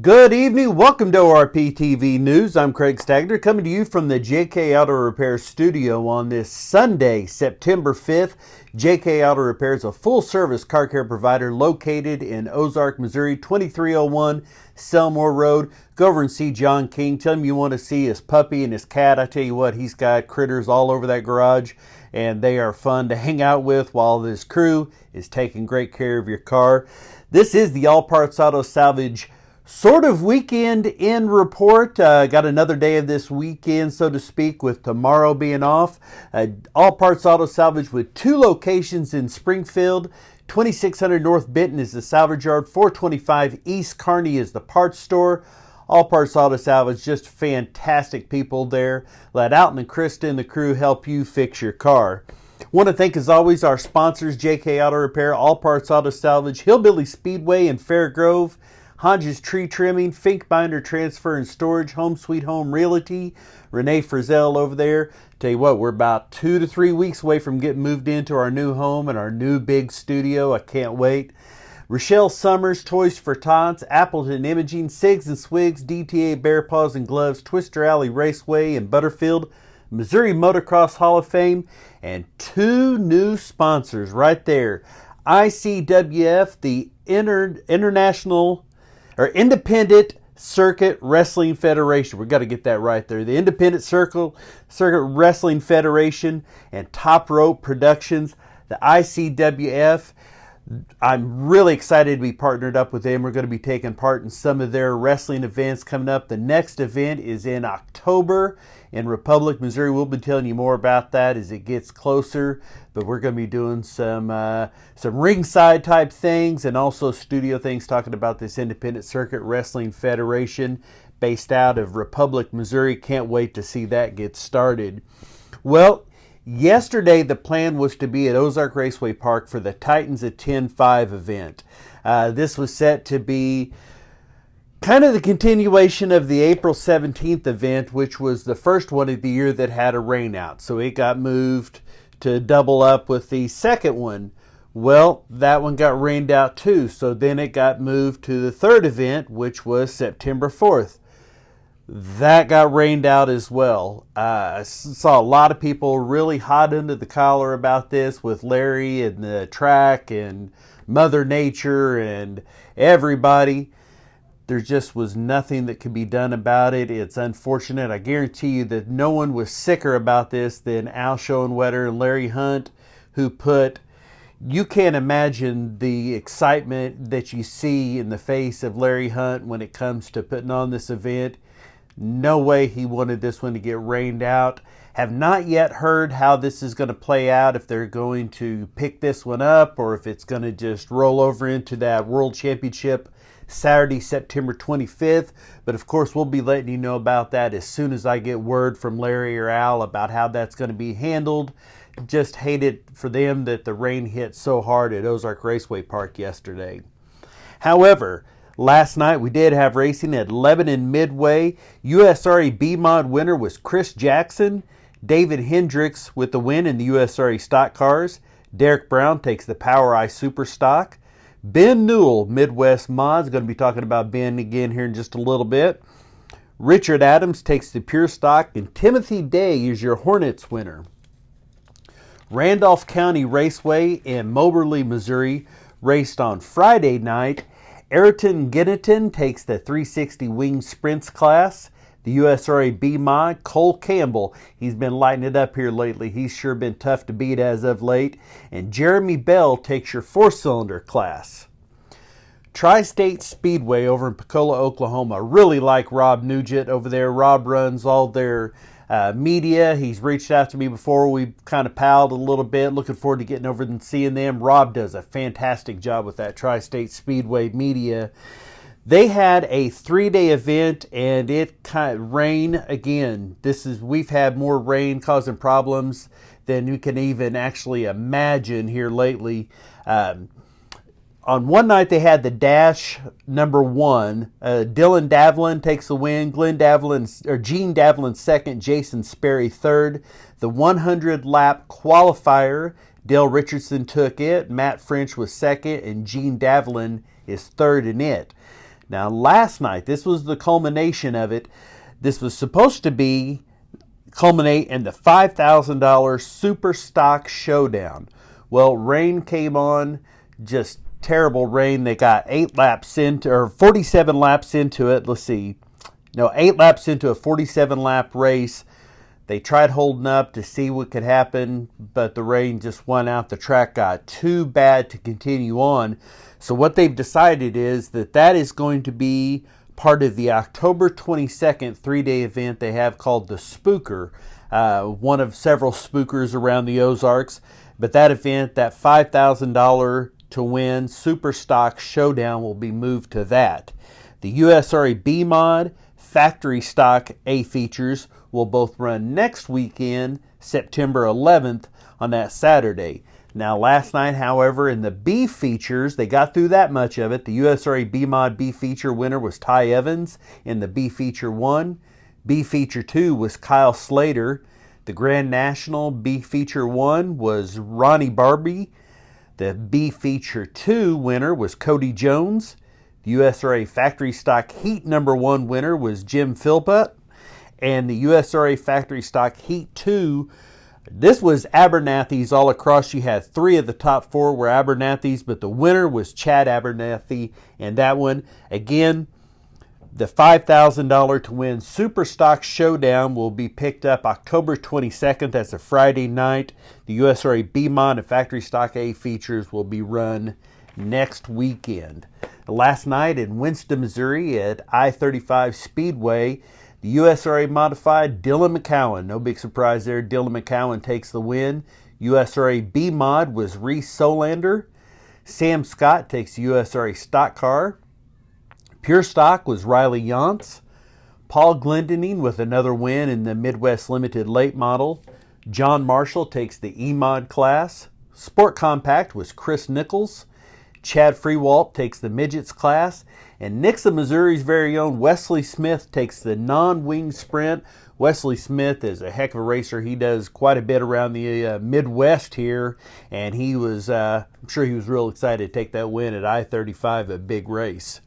Good evening. Welcome to ORP TV News. I'm Craig Stagner coming to you from the JK Auto Repair studio on this Sunday, September 5th. JK Auto Repair is a full-service car care provider located in Ozark, Missouri, 2301 Selmore Road. Go over and see John King. Tell him you want to see his puppy and his cat. I tell you what, he's got critters all over that garage, and they are fun to hang out with while this crew is taking great care of your car. This is the All Parts Auto Salvage sort of weekend in report. Got another day of this weekend, so to speak, with tomorrow being off. All Parts Auto Salvage with two locations in Springfield. 2600 North Benton is the salvage yard. 425 East Kearney is the parts store. All Parts Auto Salvage, just fantastic people there. Let Alton and Krista and the crew help you fix your car. Want to thank, as always, our sponsors, JK Auto Repair, All Parts Auto Salvage, Hillbilly Speedway in Fair Grove, Hodges Tree Trimming, Fink Binder Transfer and Storage, Home Sweet Home Realty, Renee Frizzell over there. Tell you what, we're about 2 to 3 weeks away from getting moved into our new home and our new big studio. I can't wait. Rochelle Summers, Toys for Tots, Appleton Imaging, Sigs and Swigs, DTA Bear Paws and Gloves, Twister Alley Raceway in Butterfield, Missouri Motocross Hall of Fame, and two new sponsors right there. ICWF, the Independent Circuit Wrestling Federation. We've got to get that right there. The Independent Circuit Wrestling Federation and Top Rope Productions, the ICWF. I'm really excited to be partnered up with them. We're going to be taking part in some of their wrestling events coming up. The next event is in October in Republic, Missouri. We'll be telling you more about that as it gets closer. But we're going to be doing some ringside type things and also studio things, talking about this Independent Circuit Wrestling Federation based out of Republic, Missouri. Can't wait to see that get started. Well, yesterday, the plan was to be at Ozark Raceway Park for the Titans of 10-5 event. This was set to be kind of the continuation of the April 17th event, which was the first one of the year that had a rain out. So it got moved to double up with the second one. Well, that one got rained out too. So then it got moved to the third event, which was September 4th. That got rained out as well. I saw a lot of people really hot under the collar about this with Larry and the track and Mother Nature and everybody. There just was nothing that could be done about it. It's unfortunate. I guarantee you that no one was sicker about this than Al Schoenwetter and Larry Hunt, who put, you can't imagine the excitement that you see in the face of Larry Hunt when it comes to putting on this event. No way he wanted this one to get rained out. Have not yet heard how this is going to play out, if they're going to pick this one up or if it's going to just roll over into that World Championship Saturday, September 25th. But of course, we'll be letting you know about that as soon as I get word from Larry or Al about how that's going to be handled. Just hate it for them that the rain hit so hard at Ozark Raceway Park yesterday. However, last night we did have racing at Lebanon Midway. USRA B-Mod winner was Chris Jackson. David Hendricks with the win in the USRA stock cars. Derek Brown takes the POWRi Super Stock. Ben Newell, Midwest Mods, going to be talking about Ben again here in just a little bit. Richard Adams takes the Pure Stock, and Timothy Day is your Hornets winner. Randolph County Raceway in Moberly, Missouri, raced on Friday night. Ayrton Ginnington takes the 360 Wing Sprints class. The USRA B-Mod, Cole Campbell, he's been lighting it up here lately. He's sure been tough to beat as of late. And Jeremy Bell takes your 4-cylinder class. Tri-State Speedway over in Pecola, Oklahoma. Really like Rob Nugent over there. Rob runs all their media. He's reached out to me before. We've kind of palled a little bit. Looking forward to getting over and seeing them. Rob does a fantastic job with that Tri-State Speedway media. They had a 3-day event and it kind of rained again. We've had more rain causing problems than you can even actually imagine here lately. On one night they had the Dash number 1. Dylan Davlin takes the win. Gene Davlin second. Jason Sperry third. The 100 lap qualifier, Dale Richardson took it. Matt French was second, and Gene Davlin is third in it. Now, last night, this was the culmination of it. This was supposed to culminate in the $5,000 Super Stock Showdown. Well, rain came on, just terrible rain. They got 47 laps into it. Let's see. No, 8 laps into a 47-lap race. They tried holding up to see what could happen, but the rain just won out. The track got too bad to continue on. So what they've decided is that is going to be part of the October 22nd 3-day event they have called the Spooker, one of several spookers around the Ozarks. But that event, that $5,000 to win Super Stock Showdown, will be moved to that. The USRA B-Mod Factory Stock A features will both run next weekend, September 11th, on that Saturday. Now, last night, however, in the B features, they got through that much of it. The USRA B-Mod B feature winner was Ty Evans in the B feature 1. B feature 2 was Kyle Slater. The Grand National B feature 1 was Ronnie Barbie. The B feature 2 winner was Cody Jones. The USRA Factory Stock Heat number 1 winner was Jim Philpott. And the USRA Factory Stock Heat 2, this was Abernathy's all across. You had 3 of the top 4 were Abernathy's, but the winner was Chad Abernathy. And that one, again, the $5,000 to win Super Stock Showdown will be picked up October 22nd. That's a Friday night. The USRA B-Mod and Factory Stock A features will be run next weekend. Last night in Winston, Missouri at I-35 Speedway, the USRA Modified, Dylan McCowan. No big surprise there. Dylan McCowan takes the win. USRA B-Mod was Reese Solander. Sam Scott takes the USRA Stock Car. Pure Stock was Riley Yantz. Paul Glendening with another win in the Midwest Limited Late Model. John Marshall takes the E-Mod class. Sport Compact was Chris Nichols. Chad Freewalt takes the Midgets class. And Nixa, Missouri's very own Wesley Smith takes the non-wing sprint. Wesley Smith is a heck of a racer. He does quite a bit around the Midwest here. And he was, I'm sure he was real excited to take that win at I-35, a big race.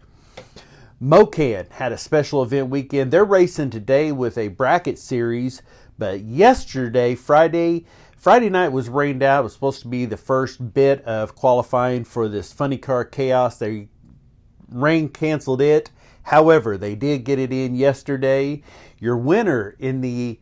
Mocan had a special event weekend. They're racing today with a bracket series, but yesterday, Friday night was rained out. It was supposed to be the first bit of qualifying for this Funny Car Chaos. Rain canceled it. However, they did get it in yesterday. Your winner in the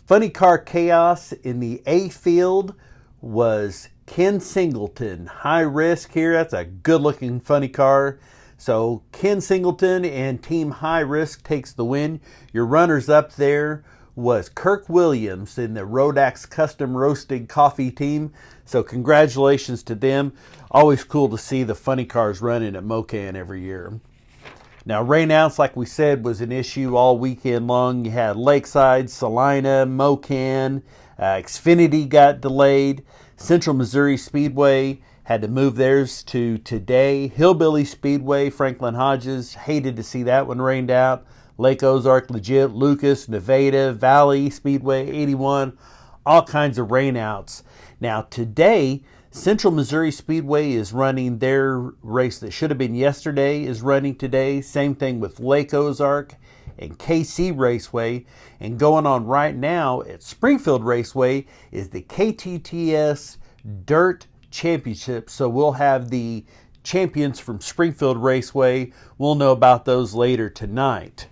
Funny Car Chaos in the A field was Ken Singleton. High risk here. That's a good-looking funny car. So Ken Singleton and Team High Risk takes the win. Your runners up there was Kirk Williams in the Rodax Custom Roasted Coffee team. So congratulations to them. Always cool to see the funny cars running at Mocan every year. Now, rainouts, like we said, was an issue all weekend long. You had Lakeside, Salina, Mocan, Xfinity got delayed. Central Missouri Speedway had to move theirs to today. Hillbilly Speedway, Franklin Hodges, hated to see that one rained out. Lake Ozark Legit, Lucas, Nevada, Valley Speedway, 81, all kinds of rainouts. Now today, Central Missouri Speedway is running their race that should have been yesterday is running today. Same thing with Lake Ozark and KC Raceway. And going on right now at Springfield Raceway is the KTTS Dirt Championship. So we'll have the champions from Springfield Raceway. We'll know about those later tonight.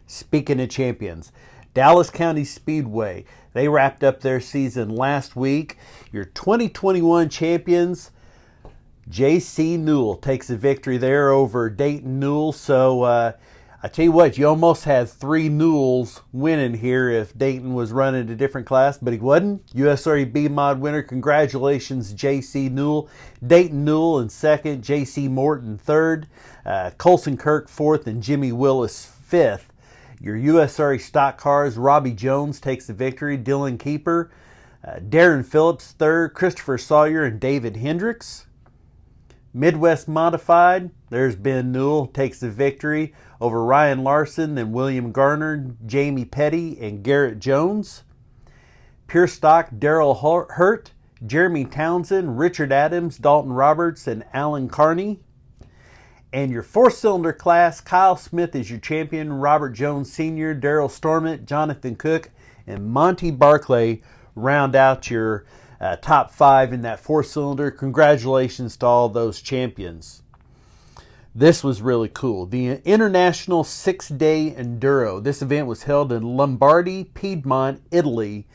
Speaking of champions, Dallas County Speedway, they wrapped up their season last week. Your 2021 champions, J.C. Newell takes the victory there over Dayton Newell. So I tell you what, you almost had 3 Newells winning here if Dayton was running a different class, but he wasn't. USRA B-Mod winner, congratulations, J.C. Newell. Dayton Newell in second, J.C. Morton third, Colson Kirk fourth, and Jimmy Willis fifth. Your USRA stock cars, Robbie Jones takes the victory, Dylan Keeper, Darren Phillips third, Christopher Sawyer, and David Hendricks. Midwest Modified, there's Ben Newell takes the victory over Ryan Larson, then William Garner, Jamie Petty, and Garrett Jones. Pure Stock, Daryl Hurt, Jeremy Townsend, Richard Adams, Dalton Roberts, and Alan Carney. And your four-cylinder class, Kyle Smith is your champion, Robert Jones Sr., Daryl Stormont, Jonathan Cook, and Monty Barclay round out your top 5 in that four-cylinder. Congratulations to all those champions. This was really cool. The International 6-Day Enduro. This event was held in Lombardy, Piedmont, Italy.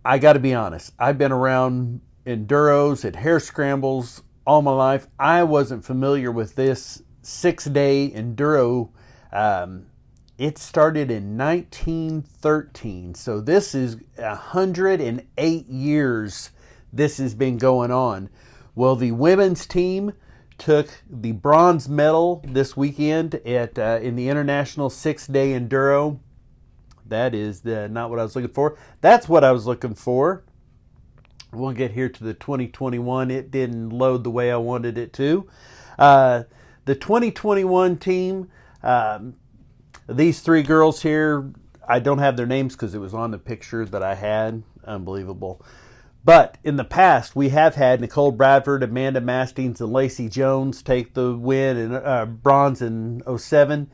I got to be honest, I've been around enduros and hare scrambles all my life. I wasn't familiar with this 6-day enduro. It started in 1913, so this is 108 years this has been going on. Well, the women's team took the bronze medal this weekend at in the International 6-Day Enduro. That is not what I was looking for. That's what I was looking for. We'll get here to the 2021. It didn't load the way I wanted it to. The 2021 team, these 3 girls here, I don't have their names because it was on the picture that I had. Unbelievable. But in the past, we have had Nicole Bradford, Amanda Mastings, and Lacey Jones take the win and bronze in 2007.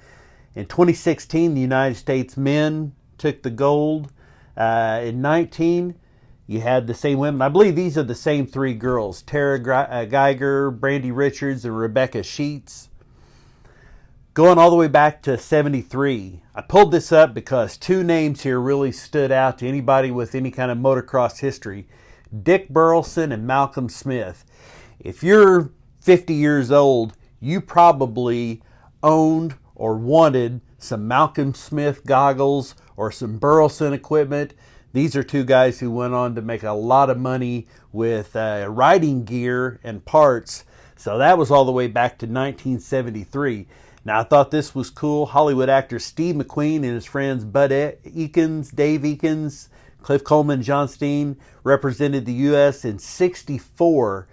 In 2016, the United States men took the gold. In 2019, you had the same women. I believe these are the same 3 girls: Tara Geiger, Brandy Richards, and Rebecca Sheets. Going all the way back to 73. I pulled this up because 2 names here really stood out to anybody with any kind of motocross history: Dick Burleson and Malcolm Smith. If you're 50 years old, you probably owned or wanted some Malcolm Smith goggles or some Burleson equipment. These are 2 guys who went on to make a lot of money with riding gear and parts. So that was all the way back to 1973. Now, I thought this was cool. Hollywood actor Steve McQueen and his friends Bud Ekins, Dave Ekins, Cliff Coleman, John Steen represented the U.S. in 64.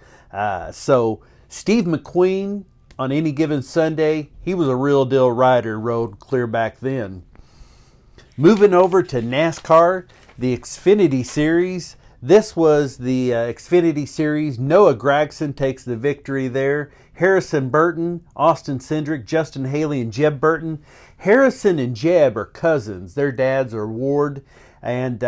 So Steve McQueen, on any given Sunday, he was a real deal rider, rode clear back then. Moving over to NASCAR, the Xfinity Series. This was the Xfinity Series. Noah Gragson takes the victory there. Harrison Burton, Austin Cindric, Justin Haley, and Jeb Burton. Harrison and Jeb are cousins. Their dads are Ward and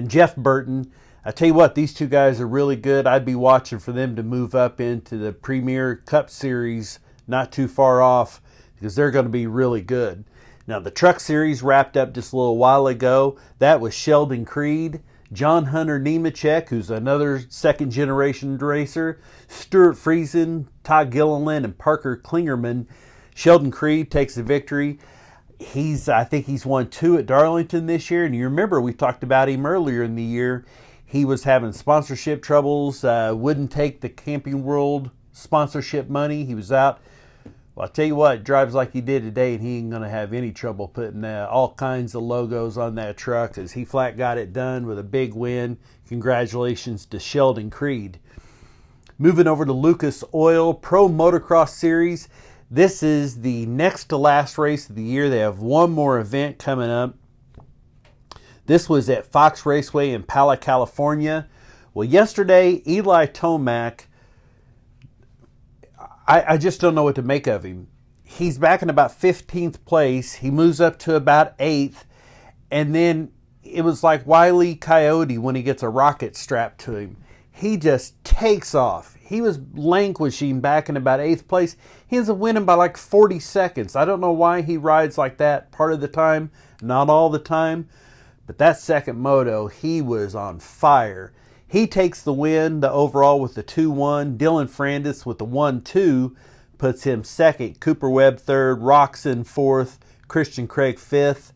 Jeff Burton. I tell you what, these 2 guys are really good. I'd be watching for them to move up into the Premier Cup Series not too far off, because they're going to be really good. Now, the Truck Series wrapped up just a little while ago. That was Sheldon Creed, John Hunter Nemechek, who's another second-generation racer, Stuart Friesen, Todd Gilliland, and Parker Klingerman. Sheldon Creed takes the victory. I think he's won 2 at Darlington this year, and you remember we talked about him earlier in the year. He was having sponsorship troubles, wouldn't take the Camping World sponsorship money. He was out. Well, I'll tell you what, drives like he did today, and he ain't going to have any trouble putting all kinds of logos on that truck, as he flat got it done with a big win. Congratulations to Sheldon Creed. Moving over to Lucas Oil Pro Motocross Series. This is the next to last race of the year. They have one more event coming up. This was at Fox Raceway in Pala, California. Well, yesterday, Eli Tomac, I just don't know what to make of him. He's back in about 15th place. He moves up to about 8th. And then it was like Wile E. Coyote when he gets a rocket strapped to him. He just takes off. He was languishing back in about 8th place. He ends up winning by like 40 seconds. I don't know why he rides like that part of the time, not all the time. But that second moto, he was on fire. He takes the win, the overall, with the 2-1. Dylan Ferrandis with the 1-2 puts him second. Cooper Webb third. Roczen fourth. Christian Craig fifth.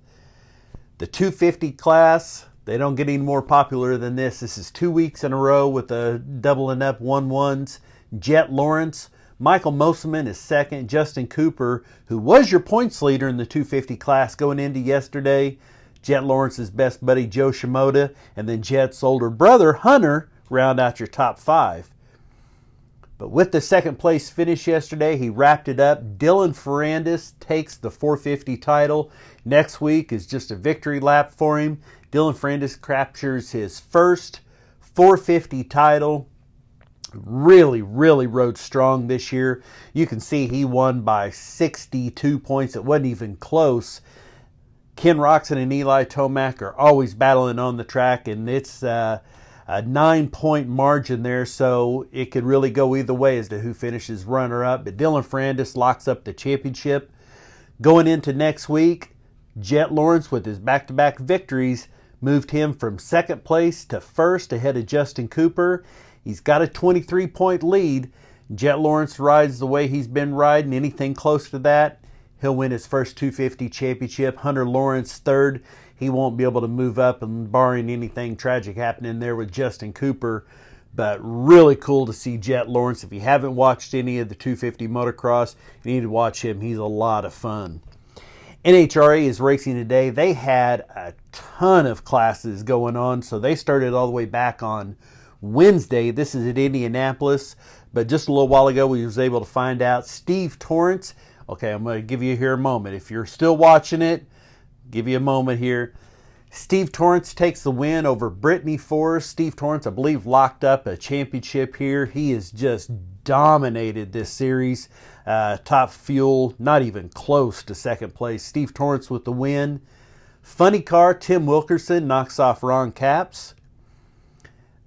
The 250 class, they don't get any more popular than this. This is 2 weeks in a row with the doubling up 1-1s. Jet Lawrence. Michael Mosiman is second. Justin Cooper, who was your points leader in the 250 class going into yesterday. Jet Lawrence's best buddy, Joe Shimoda, and then Jet's older brother, Hunter, round out your top 5. But with the second place finish yesterday, he wrapped it up. Dylan Ferrandis takes the 450 title. Next week is just a victory lap for him. Dylan Ferrandis captures his first 450 title. Really, really rode strong this year. You can see he won by 62 points. It wasn't even close. Ken Roczen and Eli Tomac are always battling on the track, and it's a 9-point margin there, so it could really go either way as to who finishes runner-up. But Dylan Ferrandis locks up the championship. Going into next week, Jet Lawrence, with his back-to-back victories, moved him from second place to first ahead of Justin Cooper. He's got a 23-point lead. Jet Lawrence rides the way he's been riding. Anything close to that, he'll win his first 250 championship. Hunter Lawrence third. He won't be able to move up, and barring anything tragic happening there with Justin Cooper. But really cool to see Jet Lawrence. If you haven't watched any of the 250 motocross, you need to watch him. He's a lot of fun. NHRA is racing today. They had a ton of classes going on, so they started all the way back on Wednesday. This is at Indianapolis, but just a little while ago we was able to find out Steve Torrence. Okay, I'm going to give you here a moment. If you're still watching it, give you a moment here. Steve Torrence takes the win over Brittany Forrest. Steve Torrence, I believe, locked up a championship here. He has just dominated this series. Top Fuel, not even close to second place. Steve Torrence with the win. Funny car, Tim Wilkerson knocks off Ron Capps.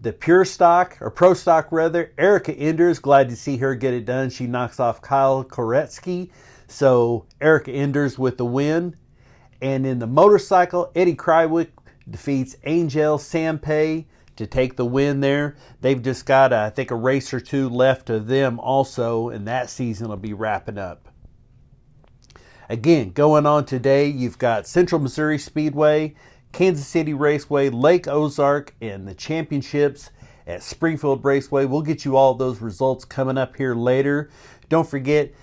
The Pure Stock, or Pro Stock rather, Erica Enders, glad to see her get it done. She knocks off Kyle Koretsky. So Erica Enders with the win. And in the motorcycle, Eddie Krywick defeats Angel Sampay to take the win there. They've just got, I think, a race or two left of them also, and that season will be wrapping up. Again, going on today, you've got Central Missouri Speedway, Kansas City Raceway, Lake Ozark, and the championships at Springfield Raceway. We'll get you all those results coming up here later. Don't forget,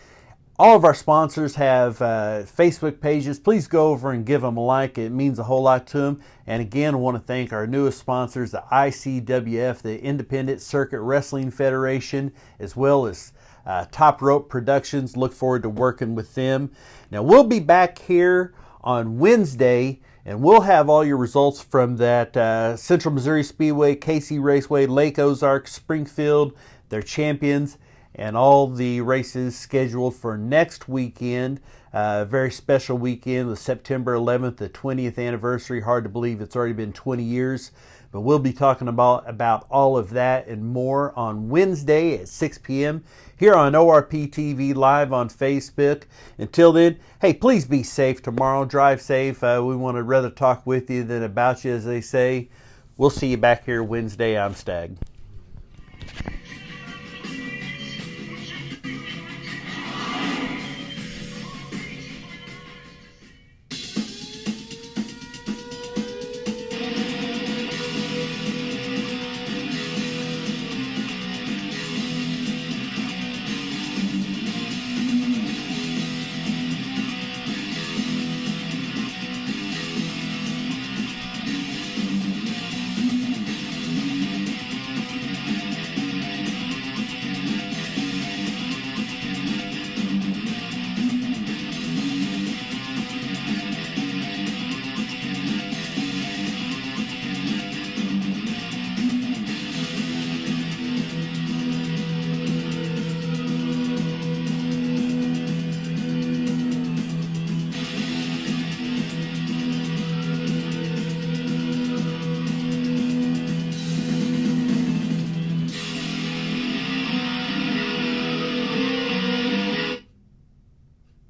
all of our sponsors have Facebook pages. Please go over and give them a like. It means a whole lot to them. And again, I want to thank our newest sponsors, the ICWF, the Independent Circuit Wrestling Federation, as well as Top Rope Productions. Look forward to working with them. Now, we'll be back here on Wednesday, and we'll have all your results from that Central Missouri Speedway, KC Raceway, Lake Ozark, Springfield, their champions, and all the races scheduled for next weekend. A very special weekend with September 11th, the 20th anniversary. Hard to believe it's already been 20 years. But we'll be talking about all of that and more on Wednesday at 6 p.m. here on ORP TV Live on Facebook. Until then, hey, please be safe tomorrow. Drive safe. We want to rather talk with you than about you, as they say. We'll see you back here Wednesday. I'm Stag.